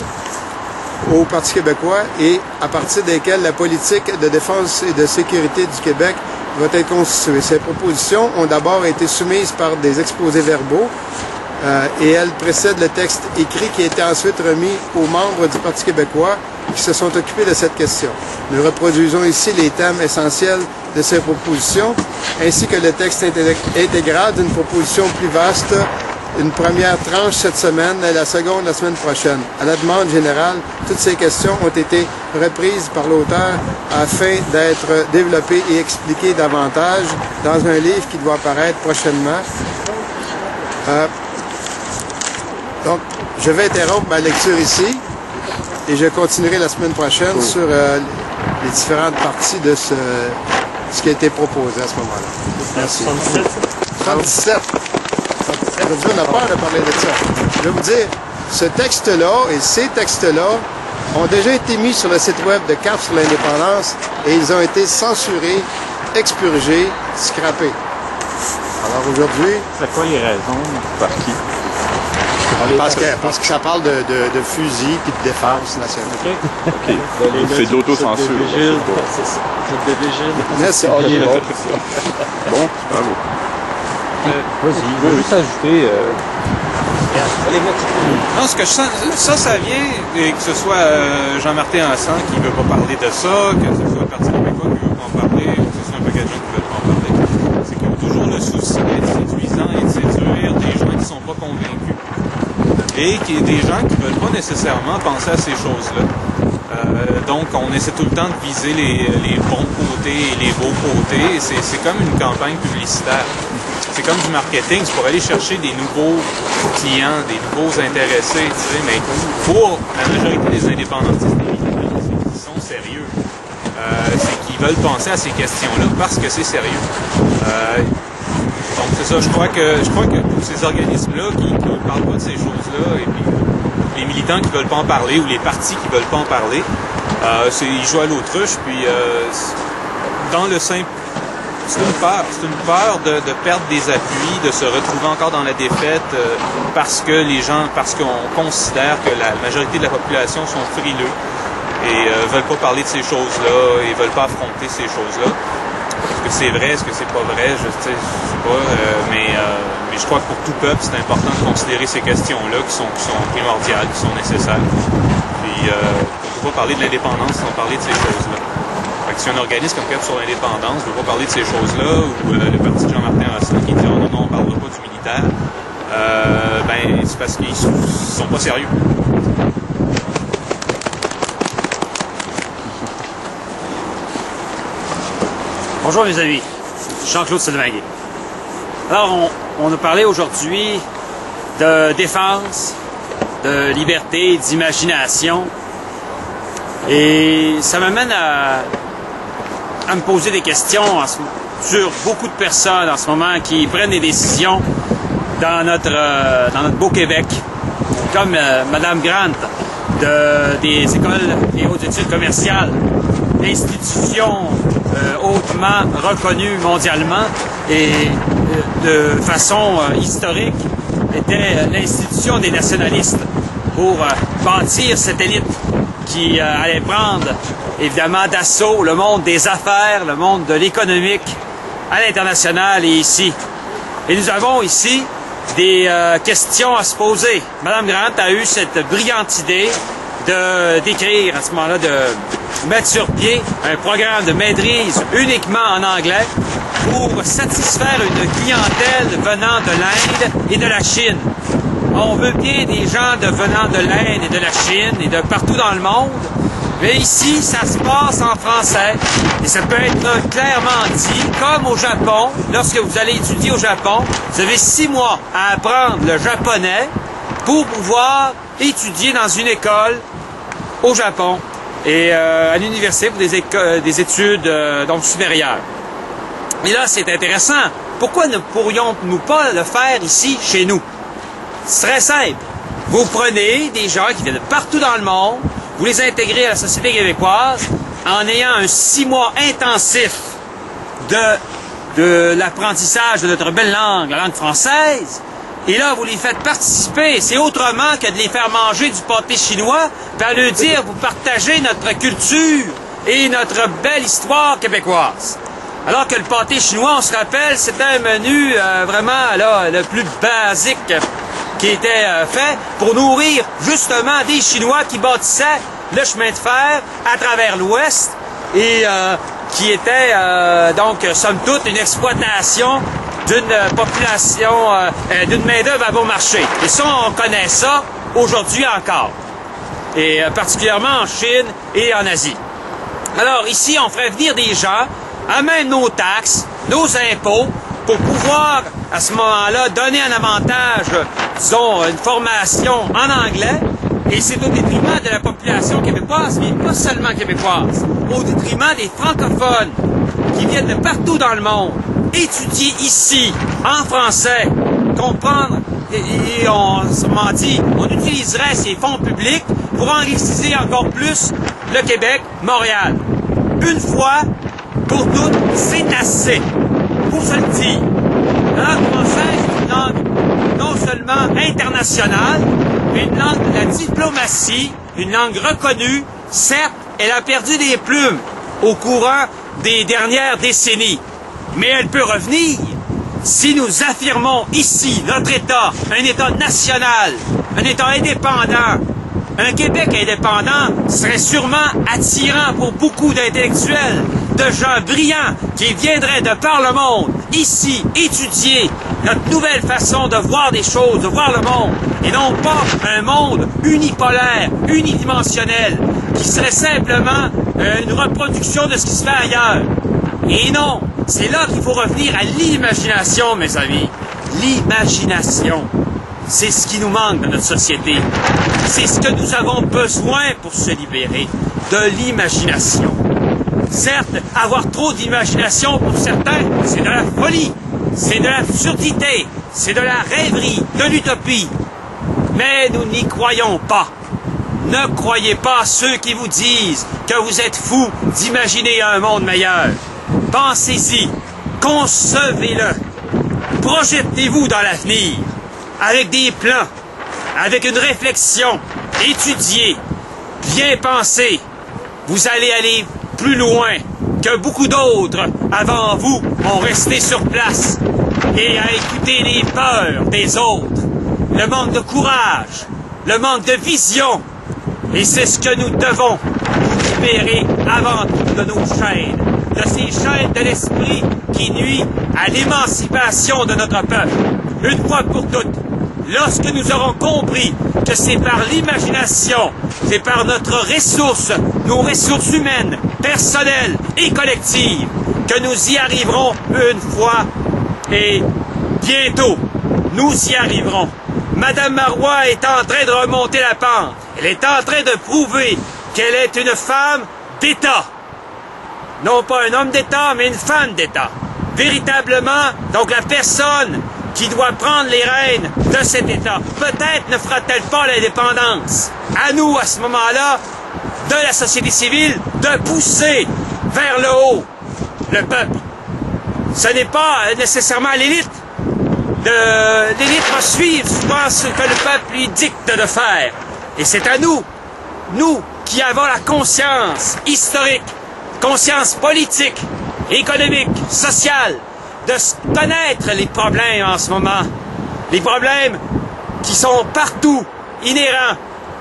au Parti québécois et à partir desquelles la politique de défense et de sécurité du Québec va être constituée. Ces propositions ont d'abord été soumises par des exposés verbaux et elles précèdent le texte écrit qui a été ensuite remis aux membres du Parti québécois qui se sont occupés de cette question. Nous reproduisons ici les thèmes essentiels de ces propositions ainsi que le texte intégral d'une proposition plus vaste. Une première tranche cette semaine et la seconde la semaine prochaine. À la demande générale, toutes ces questions ont été reprises par l'auteur afin d'être développées et expliquées davantage dans un livre qui doit apparaître prochainement. Donc, je vais interrompre ma lecture ici et je continuerai la semaine prochaine sur les différentes parties de ce qui a été proposé à ce moment-là. Merci. 77. Aujourd'hui, on a peur de parler de ça. Je vais vous dire, ce texte-là et ces textes-là ont déjà été mis sur le site web de CAF sur l'indépendance et ils ont été censurés, expurgés, scrappés. Alors aujourd'hui... C'est quoi les raisons? Par qui? Parce que ça parle de fusil et de défense nationale. OK. C'est de l'autocensure. Merci. Bon, bravo. Vas-y, je veux juste ajouter... Non, ce que je sens, ça vient, et que ce soit Jean-Martin Hassan qui ne veut pas parler de ça, que ce soit le Parti québécois qui ne veut pas en parler, ou que ce soit un paquet de gens qui ne veulent pas en parler, c'est qu'il y a toujours le souci d'être séduisant et de séduire des gens qui ne sont pas convaincus. Et qui des gens qui ne veulent pas nécessairement penser à ces choses-là. Donc, on essaie tout le temps de viser les bons côtés et les beaux côtés. C'est comme une campagne publicitaire. C'est comme du marketing, c'est pour aller chercher des nouveaux clients, des nouveaux intéressés, tu sais, mais pour la majorité des indépendantistes qui sont sérieux, c'est qu'ils veulent penser à ces questions-là parce que c'est sérieux. Donc c'est ça, je crois que tous ces organismes-là qui ne parlent pas de ces choses-là, et puis les militants qui veulent pas en parler, ou les partis qui veulent pas en parler, ils jouent à l'autruche, puis dans le simple... C'est une peur de perdre des appuis, de se retrouver encore dans la défaite parce qu'on considère que la majorité de la population sont frileux et veulent pas parler de ces choses-là et veulent pas affronter ces choses-là. Parce que c'est vrai, est-ce que c'est pas vrai, je sais pas, mais je crois que pour tout peuple, c'est important de considérer ces questions-là qui sont primordiales, qui sont nécessaires. Puis, on ne peut pas parler de l'indépendance sans parler de ces choses-là. Fait que si un organisme comme Cap sur l'indépendance ne veut pas parler de ces choses-là, ou le parti de Jean-Martin Rosselin qui dit « Oh non, on ne parlera pas du militaire », ben, c'est parce qu'ils sont pas sérieux. Bonjour mes amis, Jean-Claude Sylvain-Guy. Alors, on a parlé aujourd'hui de défense, de liberté, d'imagination. Et ça m'amène à me poser des questions sur beaucoup de personnes en ce moment qui prennent des décisions dans notre beau Québec, comme Mme Grant des écoles et hautes études commerciales, institutions hautement reconnues mondialement et de façon historique était l'institution des nationalistes pour bâtir cette élite qui allait prendre évidemment d'assaut le monde des affaires, le monde de l'économique à l'international et ici. Et nous avons ici des questions à se poser. Mme Grant a eu cette brillante idée d'écrire à ce moment-là, de mettre sur pied un programme de maîtrise uniquement en anglais pour satisfaire une clientèle venant de l'Inde et de la Chine. On veut bien des gens venant de l'Inde et de la Chine et de partout dans le monde, mais ici, ça se passe en français et ça peut être clairement dit, comme au Japon. Lorsque vous allez étudier au Japon, vous avez 6 mois à apprendre le japonais pour pouvoir étudier dans une école au Japon et à l'université pour des études donc supérieures. Et là, c'est intéressant. Pourquoi ne pourrions-nous pas le faire ici, chez nous? C'est très simple. Vous prenez des gens qui viennent de partout dans le monde, vous les intégrez à la société québécoise en ayant un 6 mois intensif de l'apprentissage de notre belle langue, la langue française. Et là, vous les faites participer. C'est autrement que de les faire manger du pâté chinois, puis à leur dire, vous partagez notre culture et notre belle histoire québécoise. Alors que le pâté chinois, on se rappelle, c'était un menu vraiment là, le plus basique qui était fait pour nourrir justement des Chinois qui bâtissaient le chemin de fer à travers l'Ouest et qui était donc, somme toute, une exploitation d'une population, d'une main-d'œuvre à bon marché. Et ça, on connaît ça aujourd'hui encore, et particulièrement en Chine et en Asie. Alors ici, on ferait venir des gens à même nos taxes, nos impôts, pour pouvoir, à ce moment-là, donner un avantage, disons, une formation en anglais, et c'est au détriment de la population québécoise, mais pas seulement québécoise, au détriment des francophones qui viennent de partout dans le monde, étudier ici, en français, comprendre, et on utiliserait ces fonds publics pour enrichir encore plus le Québec, Montréal. Une fois pour toutes, c'est assez. Pour se le dire, la langue française est une langue non seulement internationale, mais une langue de la diplomatie, une langue reconnue. Certes, elle a perdu des plumes au courant des dernières décennies, mais elle peut revenir si nous affirmons ici notre État, un État national, un État indépendant. Un Québec indépendant serait sûrement attirant pour beaucoup d'intellectuels, de gens brillants qui viendraient de par le monde, ici, étudier notre nouvelle façon de voir des choses, de voir le monde, et non pas un monde unipolaire, unidimensionnel, qui serait simplement une reproduction de ce qui se fait ailleurs. Et non, c'est là qu'il faut revenir à l'imagination, mes amis. L'imagination. C'est ce qui nous manque dans notre société. C'est ce que nous avons besoin pour se libérer, de l'imagination. Certes, avoir trop d'imagination pour certains, c'est de la folie, c'est de l'absurdité, c'est de la rêverie, de l'utopie. Mais nous n'y croyons pas. Ne croyez pas ceux qui vous disent que vous êtes fous d'imaginer un monde meilleur. Pensez-y, concevez-le, projetez-vous dans l'avenir. Avec des plans, avec une réflexion, étudiez, bien penser, vous allez aller plus loin que beaucoup d'autres avant vous ont resté sur place et à écouter les peurs des autres, le manque de courage, le manque de vision. Et c'est ce que nous devons nous libérer avant tout de nos chaînes, de ces chaînes de l'esprit qui nuisent à l'émancipation de notre peuple. Une fois pour toutes, lorsque nous aurons compris que c'est par l'imagination, c'est par notre ressource, nos ressources humaines, personnelles et collectives, que nous y arriverons une fois et bientôt, nous y arriverons. Madame Marois est en train de remonter la pente. Elle est en train de prouver qu'elle est une femme d'État. Non pas un homme d'État, mais une femme d'État. Véritablement, donc la personne qui doit prendre les rênes de cet État. Peut-être ne fera-t-elle pas l'indépendance. À nous, à ce moment-là, de la société civile, de pousser vers le haut le peuple. Ce n'est pas nécessairement l'élite. L'élite va suivre souvent ce que le peuple lui dicte de faire. Et c'est à nous, nous qui avons la conscience historique, conscience politique, économique, sociale, de connaître les problèmes en ce moment. Les problèmes qui sont partout, inhérents,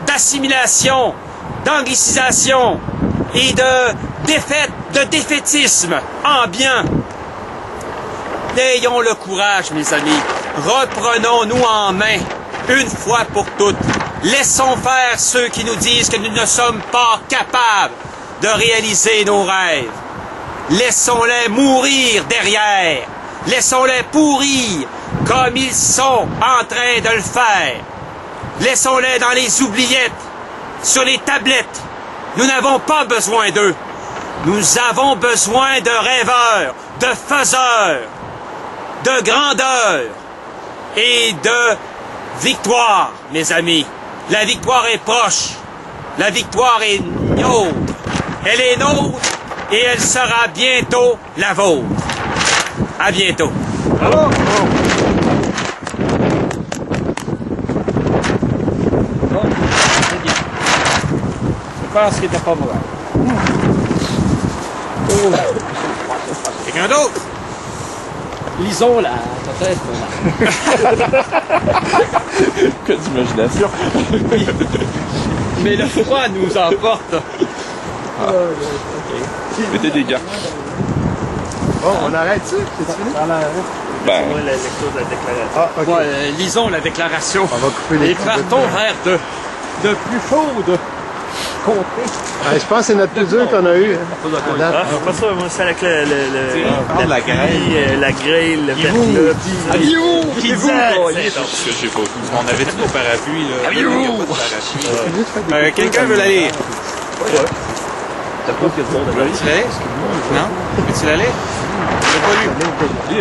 d'assimilation, d'anglicisation et de défaite, de défaitisme ambiant. Ayons le courage, mes amis. Reprenons-nous en main, une fois pour toutes. Laissons faire ceux qui nous disent que nous ne sommes pas capables de réaliser nos rêves. Laissons-les mourir derrière. Laissons-les pourrir comme ils sont en train de le faire. Laissons-les dans les oubliettes, sur les tablettes. Nous n'avons pas besoin d'eux. Nous avons besoin de rêveurs, de faiseurs, de grandeur et de victoire, mes amis. La victoire est proche. La victoire est nôtre. Elle est nôtre et elle sera bientôt la vôtre. À bientôt. Bravo! Bon, c'est bien. Je pense qu'il n'était pas mauvais. Quelqu'un d'autre? Lisons là, peut-être. Que d'imagination. Mais le froid nous emporte. Mettez des gants. Bon, on arrête ça? C'est fini? Ben, La lecture de la déclaration. Ah, OK. Ouais, lisons la déclaration. On va couper les Et partons vers de plus chaudes contrées. Je pense que c'est notre plus dur qu'on a eu. À date. Pas ça, moi, c'est avec La grêle. la grêle, le verglas. Qui vous, parce que j'ai pas vu. On avait tout nos parapluies, là. Il y a pas de parapluie. Quelqu'un veut la lire? Tu l'as lu? Non? Mais tu l'as lu? Il l'a pas lu.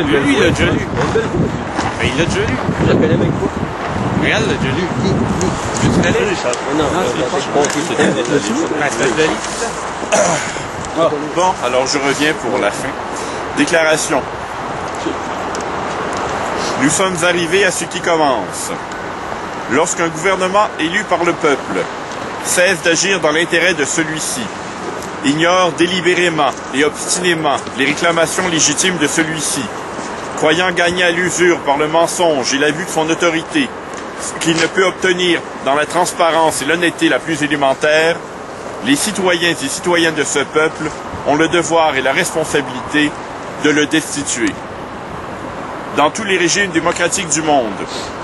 Lui, il l'a déjà lu. Mais il l'a déjà lu. Je la connais même pas. Regarde, il l'a déjà lu. Tu l'as lu? Non, Bon, alors je reviens pour la fin. Déclaration. Nous sommes arrivés à ce qui commence. Lorsqu'un gouvernement élu par le peuple cesse d'agir dans l'intérêt de celui-ci, ignore délibérément et obstinément les réclamations légitimes de celui-ci, croyant gagner à l'usure par le mensonge et l'abus de son autorité, ce qu'il ne peut obtenir dans la transparence et l'honnêteté la plus élémentaire, les citoyens et citoyennes de ce peuple ont le devoir et la responsabilité de le destituer. Dans tous les régimes démocratiques du monde,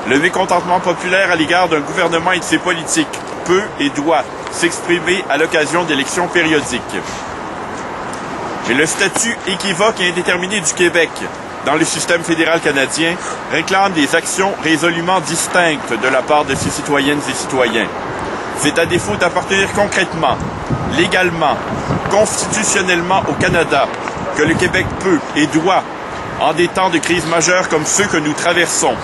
le mécontentement populaire à l'égard d'un gouvernement et de ses politiques peut et doit s'exprimer à l'occasion d'élections périodiques. Mais le statut équivoque et indéterminé du Québec dans le système fédéral canadien réclame des actions résolument distinctes de la part de ses citoyennes et citoyens. C'est à défaut d'appartenir concrètement, légalement, constitutionnellement au Canada que le Québec peut et doit, en des temps de crise majeure comme ceux que nous traversons,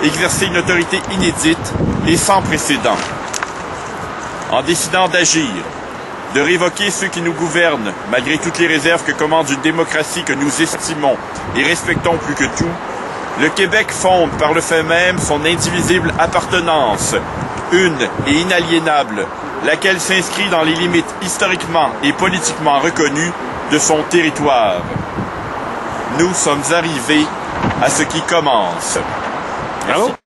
exercer une autorité inédite et sans précédent. En décidant d'agir, de révoquer ceux qui nous gouvernent, malgré toutes les réserves que commande une démocratie que nous estimons et respectons plus que tout, le Québec fonde par le fait même son indivisible appartenance, une et inaliénable, laquelle s'inscrit dans les limites historiquement et politiquement reconnues de son territoire. Nous sommes arrivés à ce qui commence. Bravo.